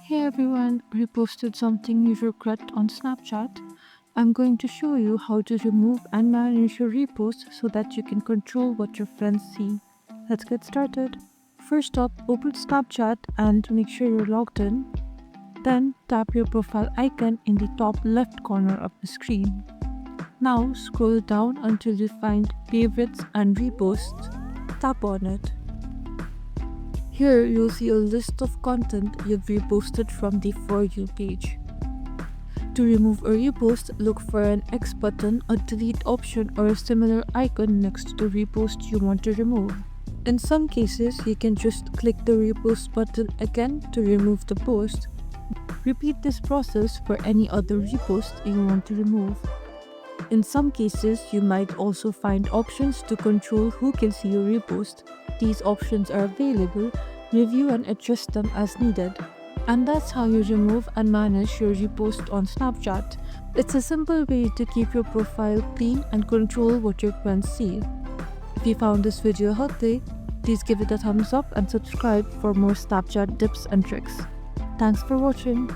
Hey everyone, reposted something you regret on Snapchat. I'm going to show you how to remove and manage your reposts so that you can control what your friends see. Let's get started. First up, open Snapchat and make sure you're logged in. Then tap your profile icon in the top left corner of the screen. Now scroll down until you find favorites and reposts. Tap on it. Here you'll see a list of content you've reposted from the For You page. To remove a repost, look for an X button, a delete option, or a similar icon next to the repost you want to remove. In some cases, you can just click the repost button again to remove the post. Repeat this process for any other repost you want to remove. In some cases, you might also find options to control who can see your repost. These options are available. Review and adjust them as needed. And that's how you remove and manage your repost on Snapchat. It's a simple way to keep your profile clean and control what your friends see. If you found this video helpful, please give it a thumbs up and subscribe for more Snapchat tips and tricks. Thanks for watching.